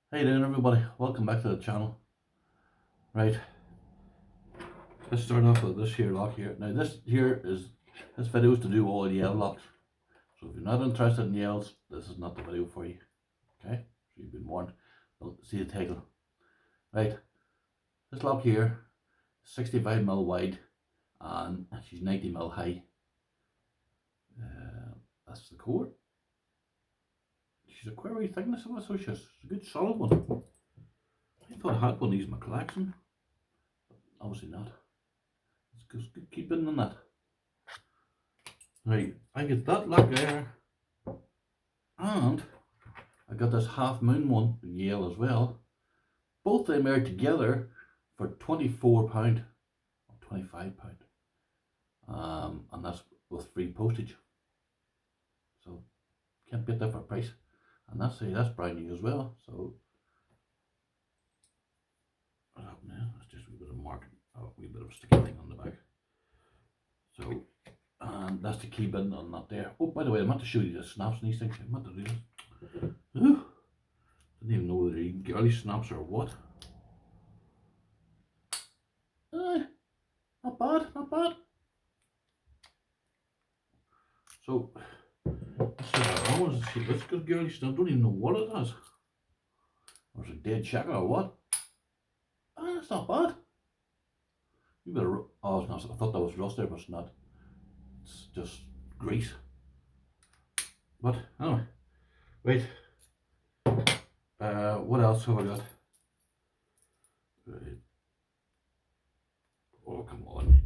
Hey there everybody, welcome back to the channel. Right, let's start off with this here lock here. Now this video is to do all Yale locks. So if you're not interested in Yales, this is not the video for you. Okay, so you've been warned. Well, see the title. Right, this lock here, 65mm wide and she's 90mm high. That's the core. She's a query thickness of it, so she's a good solid one. I thought I had one of these in my collection, but obviously not. Let's just keep in on that. Right, I get that lock there, and I got this half moon one in Yale as well. Both of them are together for £24 or £25, and that's with free postage. So can't beat that for a price. And that's brand new as well. So what's up now? That's just a wee bit of marking, a wee bit of sticky thing on the back. So and that's the key bin on that there. Oh, by the way, I meant to show you the snaps and these things. I meant to do this. Ooh. Didn't even know whether they're girly snaps or what. Not bad, not bad. So, let's see, let's go girly snap. Don't even know what it is. Or is it dead shaker or what? That's not bad. You better, oh, it's not, I thought that was rust there, but it's not. It's just grease. But anyway, right. What else have I got? Right. Oh, come on.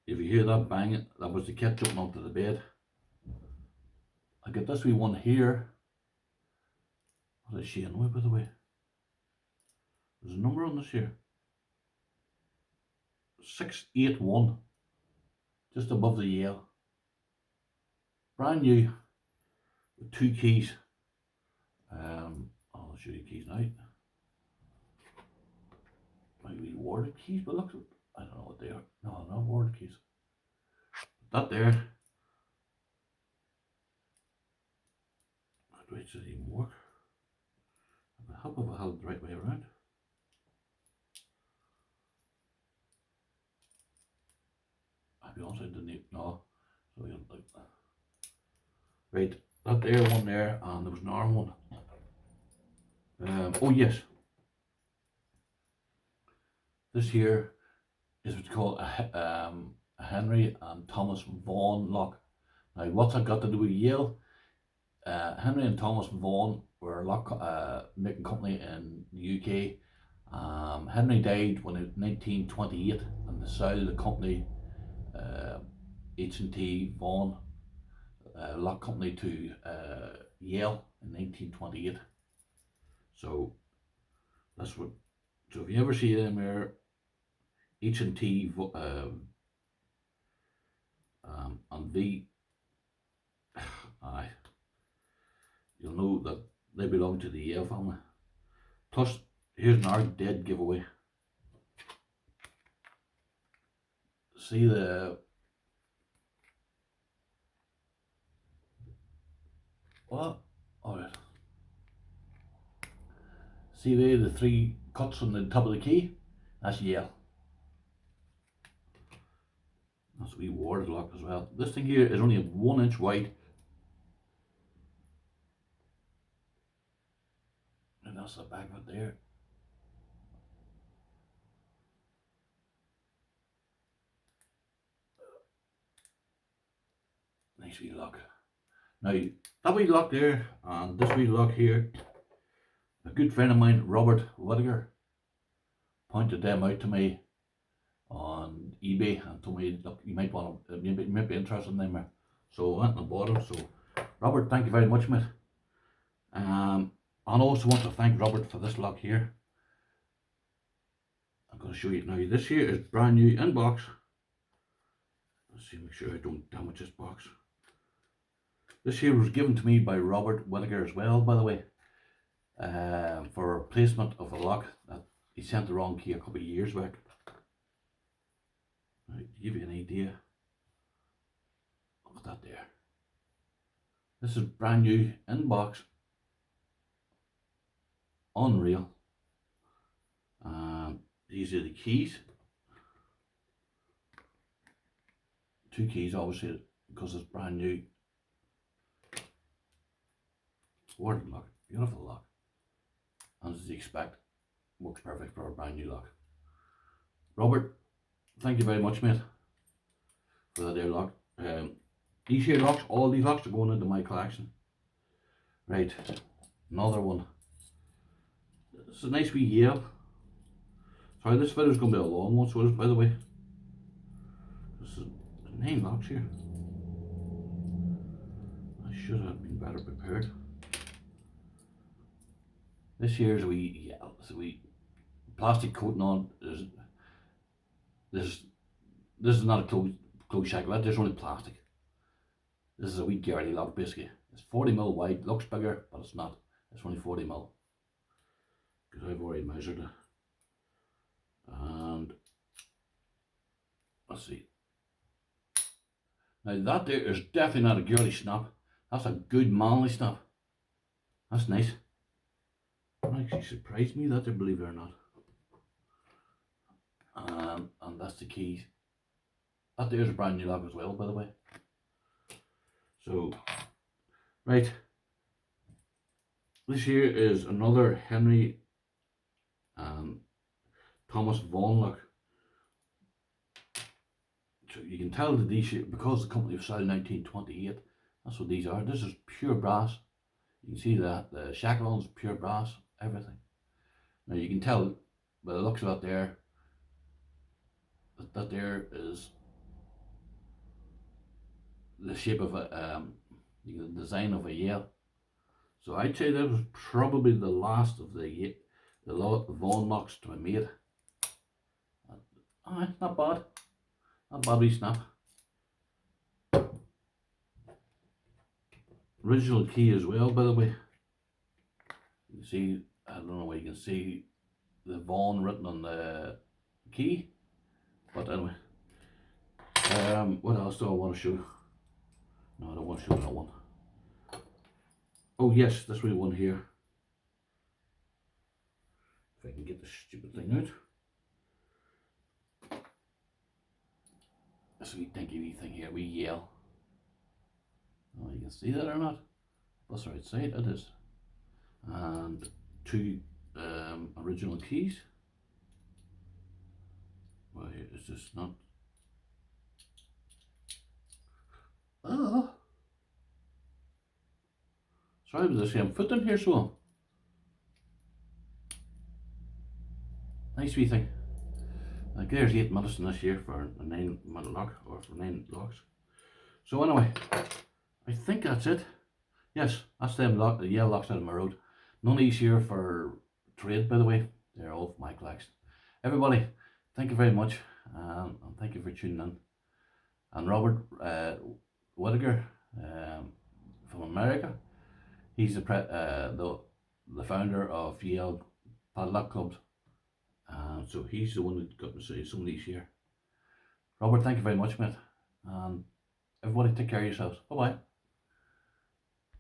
If you hear that banging, that was the cat jumping onto the bed. I got this wee one here. What is she annoyed, by the way? There's a number on this here. 681. Just above the Yale. Brand new. With 2 keys. I'll show you keys now. Might be warded keys, but look, I don't know what they are. No, not warded keys. That there. Wait, does it even work? I hope I held it the right way around. I'll be honest, I didn't even know. So you like that. Right, that there one there, and there was an arm one. Oh yes. This here is what's called a Henry and Thomas Vaughan lock. Now, what's that got to do with Yale? Henry and Thomas Vaughan were a lock making company in the UK. Henry died when in 1928, and they sold the company H&T Vaughan lock company to Yale in 1928. So that's what. So if you ever see them there, H&T and V, aye, you'll know that they belong to the Yale family. Plus, here's an Arg Dead giveaway. See the what? Alright. See there the 3 cuts on the top of the key? That's Yale. That's a wee warded lock as well. This thing here is only 1 inch wide. And that's the back of it there. Nice wee lock. Now, that wee lock there and this wee lock here, a good friend of mine, Robert Whittaker, pointed them out to me on eBay and told me, look, you might want to, you might be interested in them. So I went and bought them. So, Robert, thank you very much, mate. And I also want to thank Robert for this lock here. I'm going to show you now. This here is brand new in box. Let's see, make sure I don't damage this box. This here was given to me by Robert Whittaker as well, by the way, for replacement of a lock that he sent the wrong key a couple of years back. Right, to give you an idea of that there. This is brand new in box, unreal. These are the keys. 2 keys, obviously, because it's brand new. Word lock, beautiful lock. And as you expect, works perfect for a brand new lock. Robert, thank you very much, mate, for that there lock. These here locks, all these locks are going into my collection. Right, another one. It's a nice wee Yale. Sorry, this video's going to be a long one, so it is, by the way. This is 9 locks here. I should have been better prepared. This here is a wee, yeah, it's a wee plastic coating on. This is not a closed shackle, this is only plastic. This is a wee girly lock basically. It's 40mm wide, looks bigger, but it's not. It's only 40mm. Because I've already measured it. And let's see. Now that there is definitely not a girly snap. That's a good manly snap. That's nice. It actually surprised me that, believe it or not. And that's the keys. That there's a brand new lock as well, by the way. So, right. This here is another Henry Thomas Vaughan lock. So you can tell that these, because the company was started in 1928, that's what these are. This is pure brass. You can see that the shackle on is pure brass, everything. Now you can tell by the looks of that there, that there is the shape of a, the design of a Yale. So I'd say that was probably the last of the Vaughan locks to be made. Alright, not bad. Not bad wee snap. Original key as well, by the way. You can see, I don't know where you can see the Vaughan written on the key. But anyway. What else do I want to show? No, I don't want to show that one. Oh yes, this wee one here. If I can get the stupid thing out. This wee dinky wee thing here, wee Yale. Oh, you can see that or not? That's the right side, it is. And 2 original keys. Well, it's just not. Oh. Sorry about the same foot in here, so. Nice wee thing. Like there's 8 minutes in this year for a 9-minute lock, or for 9 locks. So anyway, I think that's it. Yes, that's them the Yale locks out of my road. None of these here for trade, by the way. They're all for my collection. Everybody, thank you very much, and thank you for tuning in. And Robert Whittaker from America, he's the founder of Yale Padlock Clubs. So he's the one that got me to say some of these here. Robert, thank you very much, mate. And everybody take care of yourselves. Bye bye.